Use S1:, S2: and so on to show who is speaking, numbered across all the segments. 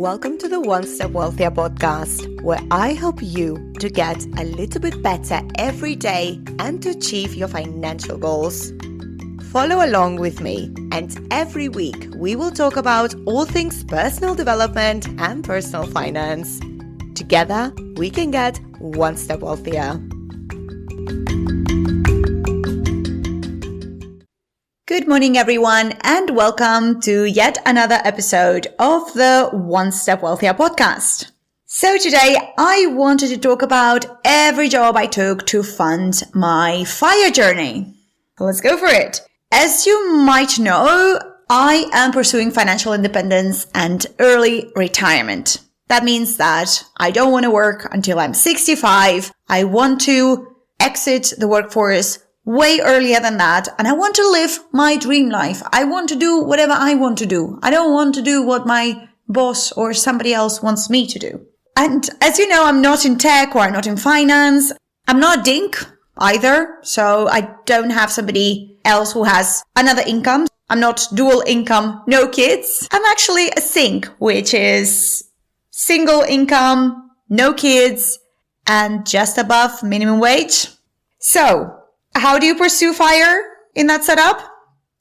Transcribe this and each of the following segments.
S1: Welcome to the One Step Wealthier podcast, where I help you to get a little bit better every day and to achieve your financial goals. Follow along with me, and every week we will talk about all things personal development and personal finance. Together, we can get one step wealthier. Good morning, everyone, and welcome to yet another episode of the One Step Wealthier podcast. So today I wanted to talk about every job I took to fund my FIRE journey. Let's go for it. As you might know, I am pursuing financial independence and early retirement. That means that I don't want to work until I'm 65. I want to exit the workforce way earlier than that, and I want to live my dream life. I want to do whatever I want to do. I don't want to do what my boss or somebody else wants me to do. And as you know, I'm not in tech or I'm not in finance. I'm not DINK either, so I don't have somebody else who has another income. I'm not dual income, no kids. I'm actually a SINK, which is single income, no kids, and just above minimum wage. So, how do you pursue FIRE in that setup?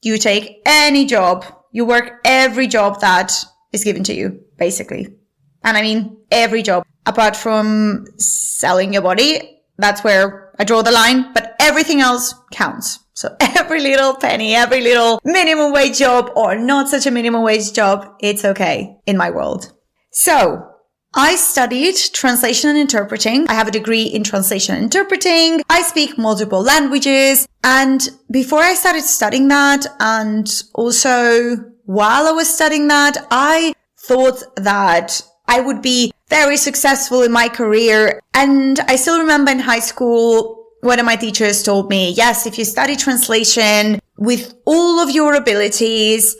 S1: You take any job. You work every job that is given to you, basically. And I mean every job, apart from selling your body. That's where I draw the line, but everything else counts. So every little penny, every little minimum wage job or not such a minimum wage job, it's okay in my world. So I studied translation and interpreting. I have a degree in translation and interpreting. I speak multiple languages. And before I started studying that, and also while I was studying that, I thought that I would be very successful in my career. And I still remember in high school, one of my teachers told me, yes, if you study translation with all of your abilities,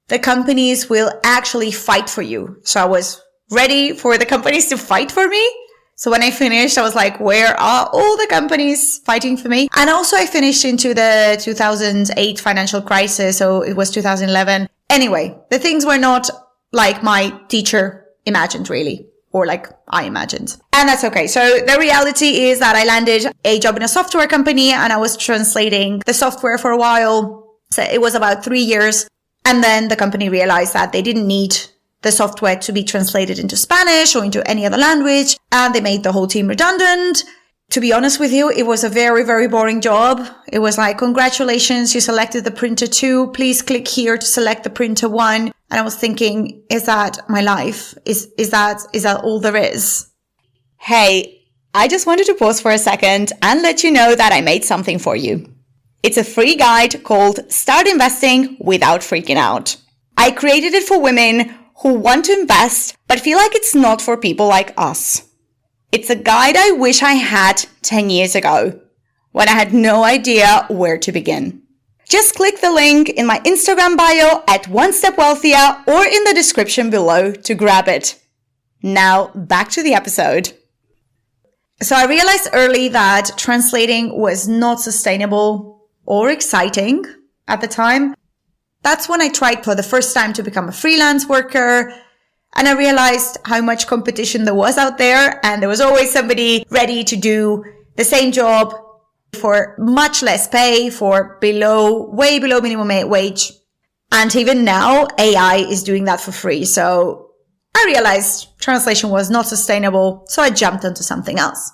S1: the companies will actually fight for you. So I was ready for the companies to fight for me. So when I finished, I was like, where are all the companies fighting for me? And also I finished into the 2008 financial crisis. So it was 2011. Anyway, the things were not like my teacher imagined really, or like I imagined. And that's okay. So the reality is that I landed a job in a software company and I was translating the software for a while. So it was about 3 years. And then the company realized that they didn't need the software to be translated into Spanish or into any other language, and they made the whole team redundant. To be honest with you, it was a very, very boring job. It was like, congratulations, you selected the printer 2. Please click here to select the printer 1. And I was thinking, is that my life? Is that all there is? Hey, I just wanted to pause for a second and let you know that I made something for you. It's a free guide called Start Investing Without Freaking Out. I created it for women who want to invest, but feel like it's not for people like us. It's a guide I wish I had 10 years ago, when I had no idea where to begin. Just click the link in my Instagram bio at One Step Wealthier or in the description below to grab it. Now, back to the episode. So I realized early that translating was not sustainable or exciting at the time. That's when I tried for the first time to become a freelance worker, and I realized how much competition there was out there, and there was always somebody ready to do the same job for much less pay, for way below minimum wage. And even now, AI is doing that for free. So I realized translation was not sustainable, so I jumped onto something else.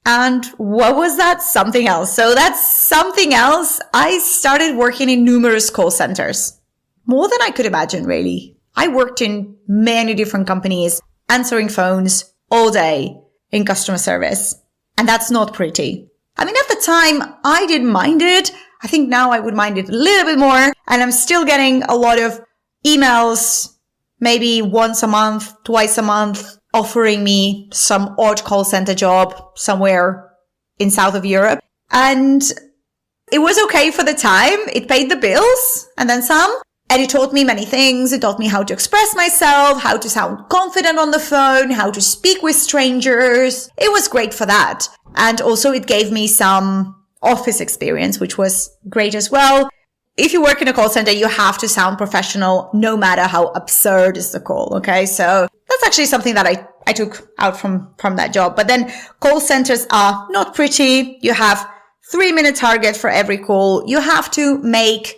S1: And what was that something else? So that's something else. I started working in numerous call centers. More than I could imagine, really. I worked in many different companies, answering phones all day in customer service. And that's not pretty. I mean, at the time, I didn't mind it. I think now I would mind it a little bit more. And I'm still getting a lot of emails, maybe once a month, twice a month, offering me some odd call center job somewhere in south of Europe. And it was okay for the time. It paid the bills and then some. And it taught me many things. It taught me how to express myself, how to sound confident on the phone, how to speak with strangers. It was great for that. And also it gave me some office experience, which was great as well. If you work in a call center, you have to sound professional no matter how absurd is the call. Okay. So that's actually something that I took out from that job. But then call centers are not pretty. You have 3-minute target for every call. You have to make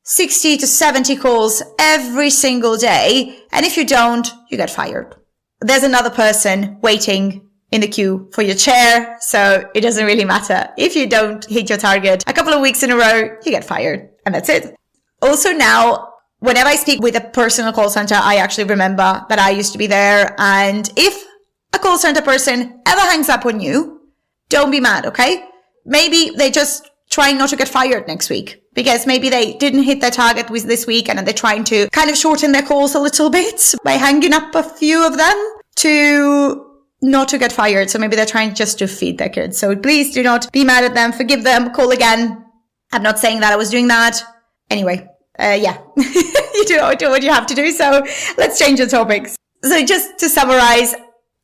S1: 60 to 70 calls every single day. And if you don't, you get fired. There's another person waiting in the queue for your chair. So it doesn't really matter. If you don't hit your target a couple of weeks in a row, you get fired. And that's it. Also now, whenever I speak with a personal call center, I actually remember that I used to be there. And if a call center person ever hangs up on you, don't be mad, okay? Maybe they just trying not to get fired next week because maybe they didn't hit their target with this week and they're trying to kind of shorten their calls a little bit by hanging up a few of them to not to get fired. So maybe they're trying just to feed their kids. So please do not be mad at them, forgive them, call again. I'm not saying that I was doing that. Anyway, yeah, you do what you have to do. So let's change the topics. So just to summarize,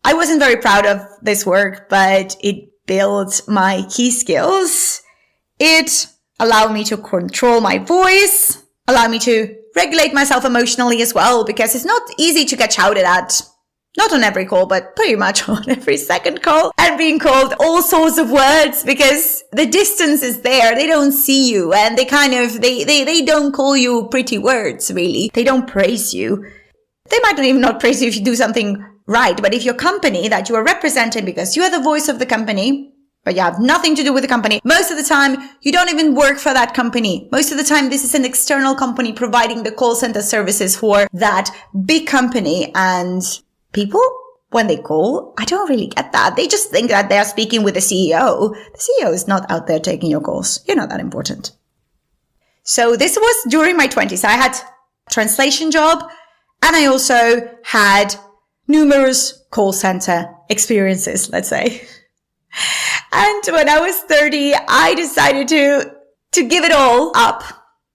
S1: I wasn't very proud of this work, but it built my key skills. It allowed me to control my voice, allowed me to regulate myself emotionally as well, because it's not easy to get shouted at. Not on every call, but pretty much on every second call and being called all sorts of words because the distance is there. They don't see you and they don't call you pretty words, really. They don't praise you. They might not even not praise you if you do something right. But if your company that you are representing because you are the voice of the company, but you have nothing to do with the company, most of the time you don't even work for that company. Most of the time this is an external company providing the call center services for that big company, and people, when they call, I don't really get that. They just think that they are speaking with the CEO. The CEO is not out there taking your calls. You're not that important. So this was during my 20s. I had a translation job and I also had numerous call center experiences, let's say. And when I was 30, I decided to give it all up.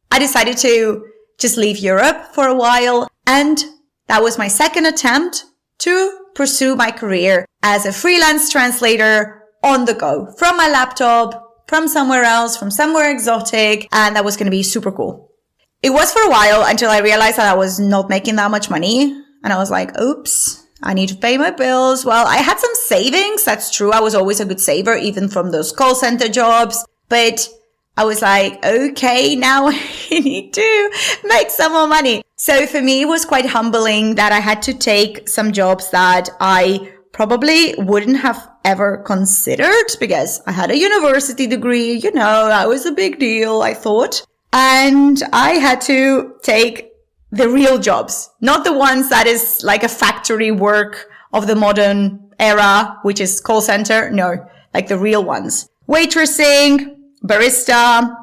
S1: I decided to just leave Europe for a while. And that was my second attempt to pursue my career as a freelance translator on the go from my laptop, from somewhere else, from somewhere exotic. And that was going to be super cool. It was for a while until I realized that I was not making that much money. And I was like, oops, I need to pay my bills. Well, I had some savings. That's true. I was always a good saver, even from those call center jobs. But I was like, okay, now I need to make some more money. So for me, it was quite humbling that I had to take some jobs that I probably wouldn't have ever considered because I had a university degree. I was a big deal, I thought. And I had to take the real jobs, not the ones that is like a factory work of the modern era, which is call center. No, like the real ones. Waitressing, barista,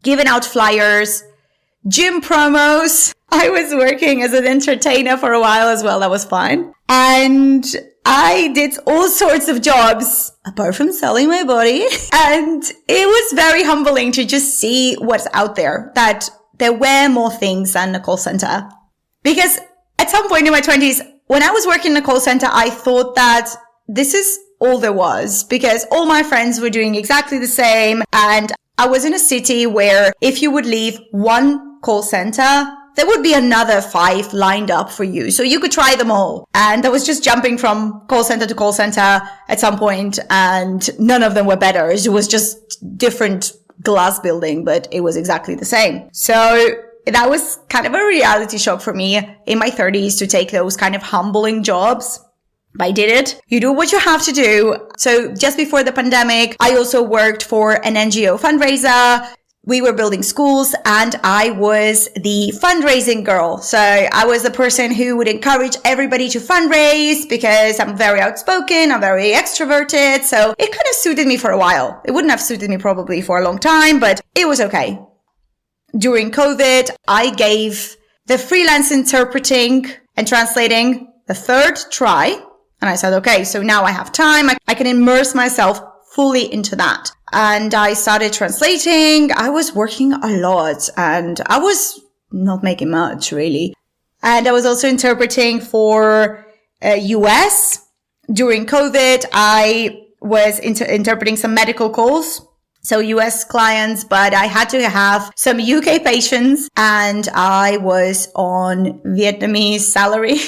S1: giving out flyers, gym promos. I was working as an entertainer for a while as well. That was fine. And I did all sorts of jobs apart from selling my body. And it was very humbling to just see what's out there, that there were more things than a call center. Because at some point in my 20s, when I was working in a call center, I thought that this is all there was because all my friends were doing exactly the same. And I was in a city where if you would leave one call center, there would be another 5 lined up for you. So you could try them all. And I was just jumping from call center to call center at some point, and none of them were better. It was just different glass building, but it was exactly the same. So that was kind of a reality shock for me in my 30s to take those kind of humbling jobs. But I did it. You do what you have to do. So just before the pandemic, I also worked for an NGO fundraiser. We were building schools and I was the fundraising girl. So I was the person who would encourage everybody to fundraise because I'm very outspoken. I'm very extroverted. So it kind of suited me for a while. It wouldn't have suited me probably for a long time, but it was okay. During COVID, I gave the freelance interpreting and translating the 3rd try. And I said, okay, so now I have time. I can immerse myself fully into that. And I started translating. I was working a lot and I was not making much really. And I was also interpreting for US. During COVID, I was interpreting some medical calls. So US clients, but I had to have some UK patients and I was on Vietnamese salary.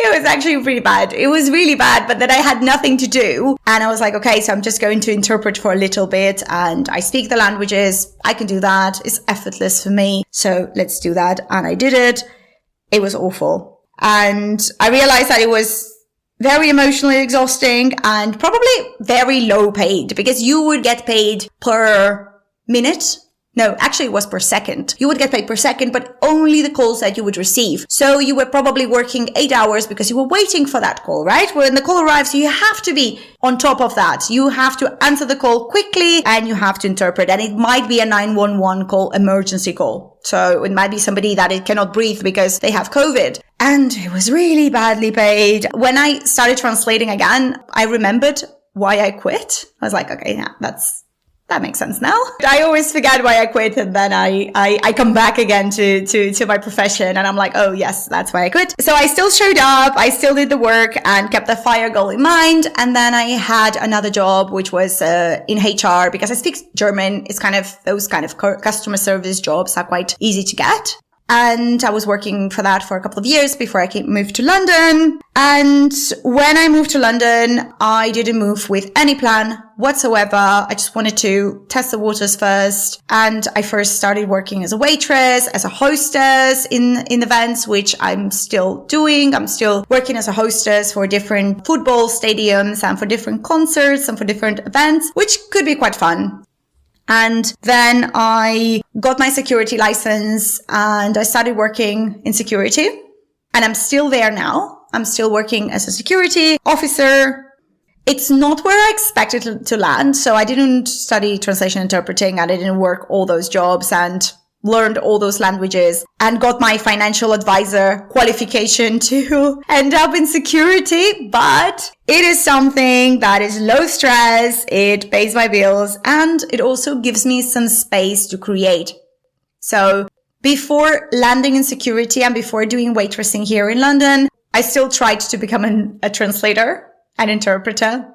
S1: It was actually pretty bad. It was really bad, but then I had nothing to do. And I was like, okay, so I'm just going to interpret for a little bit, and I speak the languages. I can do that. It's effortless for me. So let's do that. And I did it. It was awful. And I realized that it was very emotionally exhausting and probably very low paid, because you would get paid per minute. No, actually it was per second. You would get paid per second, but only the calls that you would receive. So you were probably working 8 hours because you were waiting for that call, right? When the call arrives, you have to be on top of that. You have to answer the call quickly and you have to interpret. And it might be a 911 call, emergency call. So it might be somebody that it cannot breathe because they have COVID. And it was really badly paid. When I started translating again, I remembered why I quit. I was like, okay, yeah, that makes sense now. I always forget why I quit, and then I come back again to my profession, and I'm like, oh yes, that's why I quit. So I still showed up, I still did the work and kept the fire goal in mind. And then I had another job, which was in HR, because I speak German. It's kind of, those kind of customer service jobs are quite easy to get. And I was working for that for a couple of years before I moved to London. And when I moved to London, I didn't move with any plan whatsoever. I just wanted to test the waters first. And I first started working as a waitress, as a hostess in events, which I'm still doing. I'm still working as a hostess for different football stadiums and for different concerts and for different events, which could be quite fun. And then I got my security license and I started working in security, and I'm still there now. I'm still working as a security officer. It's not where I expected to land. So I didn't study translation interpreting, and I didn't work all those jobs and learned all those languages and got my financial advisor qualification to end up in security. But it is something that is low stress. It pays my bills, and it also gives me some space to create. So before landing in security and before doing waitressing here in London, I still tried to become a translator, an interpreter.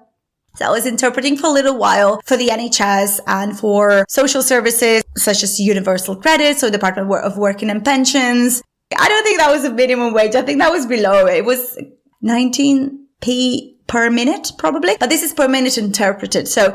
S1: So I was interpreting for a little while for the NHS and for social services such as Universal Credit, so Department of Working and Pensions. I don't think that was a minimum wage. I think that was below. It was 19p per minute probably, but this is per minute interpreted. So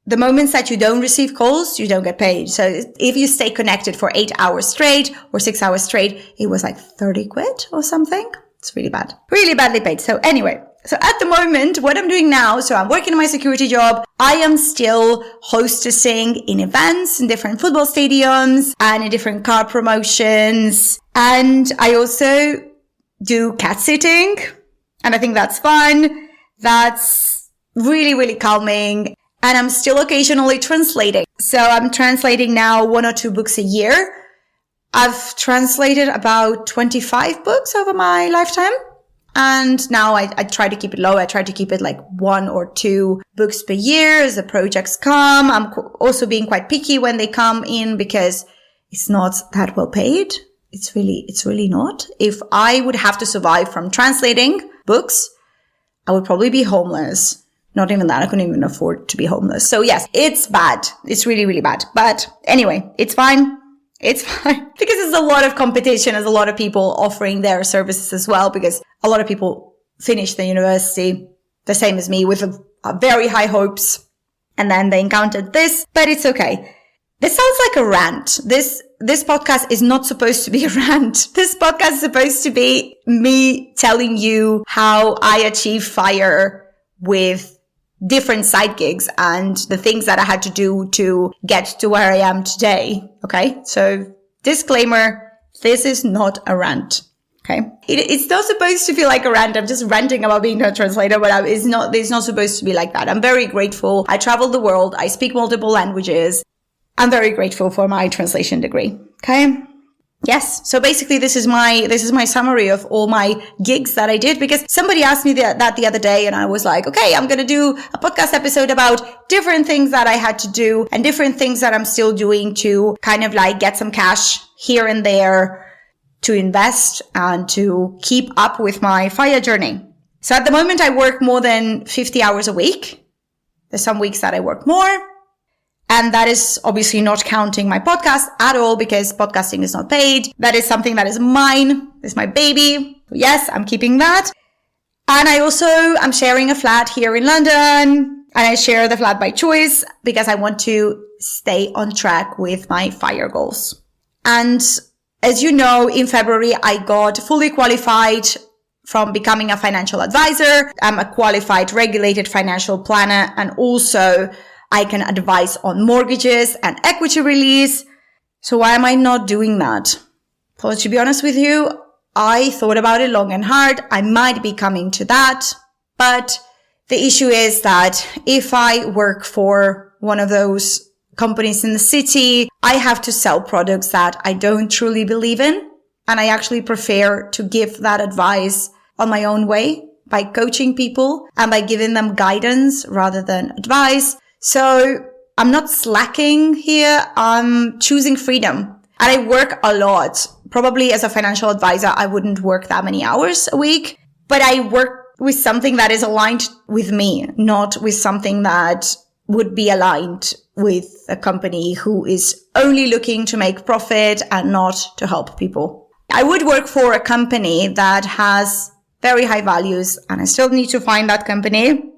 S1: the moments that you don't receive calls, you don't get paid. So if you stay connected for 8 hours straight or 6 hours straight, it was like 30 quid or something. It's really bad, really badly paid. So anyway, so at the moment, what I'm doing now, so I'm working in my security job. I am still hostessing in events, in different football stadiums and in different car promotions. And I also do cat sitting. And I think that's fun. That's really, really calming. And I'm still occasionally translating. So I'm translating now 1 or 2 books a year. I've translated about 25 books over my lifetime. And now I try to keep it low. I try to keep it like 1 or 2 books per year as the projects come. I'm also being quite picky when they come in because it's not that well paid. It's really not. If I would have to survive from translating books, I would probably be homeless. Not even that. I couldn't even afford to be homeless. So yes, it's bad. It's really, really bad. But anyway, it's fine. It's fine because there's a lot of competition. There's a lot of people offering their services as well, because a lot of people finish the university the same as me with very high hopes. And then they encountered this, but it's okay. This sounds like a rant. This podcast is not supposed to be a rant. This podcast is supposed to be me telling you how I achieve fire with different side gigs and the things that I had to do to get to where I am today. Okay. So disclaimer, this is not a rant. Okay. It's not supposed to feel like a rant. I'm just ranting about being a translator, but it's not supposed to be like that. I'm very grateful. I travel the world. I speak multiple languages. I'm very grateful for my translation degree. Okay. Yes. So basically this is my summary of all my gigs that I did, because somebody asked me that the other day and I was like, okay, I'm going to do a podcast episode about different things that I had to do and different things that I'm still doing to kind of like get some cash here and there to invest and to keep up with my fire journey. So at the moment I work more than 50 hours a week. There's some weeks that I work more. And that is obviously not counting my podcast at all, because podcasting is not paid. That is something that is mine. It's my baby. Yes, I'm keeping that. And I'm sharing a flat here in London, and I share the flat by choice because I want to stay on track with my FIRE goals. And as you know, in February, I got fully qualified from becoming a financial advisor. I'm a qualified regulated financial planner, and also I can advise on mortgages and equity release. So why am I not doing that? Well, to be honest with you, I thought about it long and hard. I might be coming to that, but the issue is that if I work for one of those companies in the city, I have to sell products that I don't truly believe in. And I actually prefer to give that advice on my own way by coaching people and by giving them guidance rather than advice. So I'm not slacking here. I'm choosing freedom. And I work a lot. Probably as a financial advisor, I wouldn't work that many hours a week, but I work with something that is aligned with me, not with something that would be aligned with a company who is only looking to make profit and not to help people. I would work for a company that has very high values, and I still need to find that company.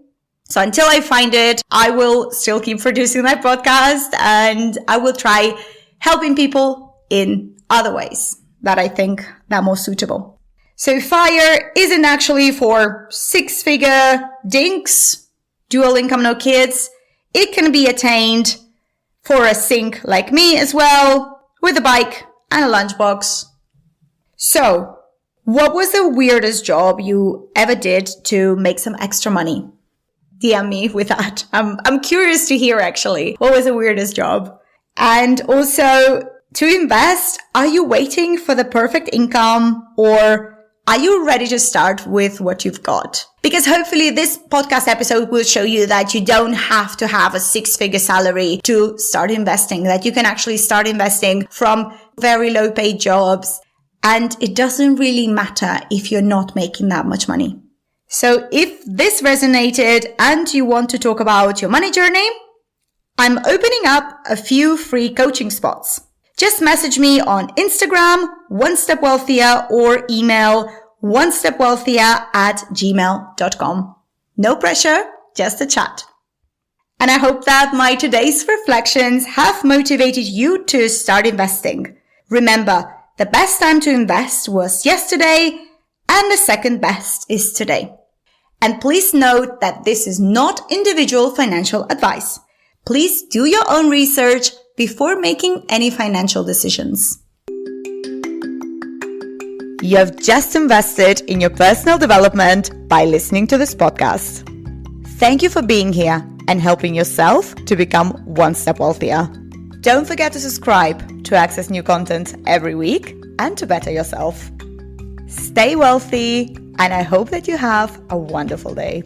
S1: So until I find it, I will still keep producing my podcast, and I will try helping people in other ways that I think are more suitable. So FIRE isn't actually for 6-figure DINKs, dual income, no kids. It can be attained for a sink like me as well, with a bike and a lunchbox. So, what was the weirdest job you ever did to make some extra money? DM me with that. I'm curious to hear actually. What was the weirdest job? And also, to invest, are you waiting for the perfect income, or are you ready to start with what you've got? Because hopefully this podcast episode will show you that you don't have to have a 6-figure salary to start investing, that you can actually start investing from very low paid jobs. And it doesn't really matter if you're not making that much money. So if this resonated and you want to talk about your money journey, I'm opening up a few free coaching spots. Just message me on Instagram, onestepwealthier, or email onestepwealthier@gmail.com. No pressure, just a chat. And I hope that my today's reflections have motivated you to start investing. Remember, the best time to invest was yesterday, and the second best is today. And please note that this is not individual financial advice. Please do your own research before making any financial decisions. You have just invested in your personal development by listening to this podcast. Thank you for being here and helping yourself to become one step wealthier. Don't forget to subscribe to access new content every week and to better yourself. Stay wealthy, and I hope that you have a wonderful day.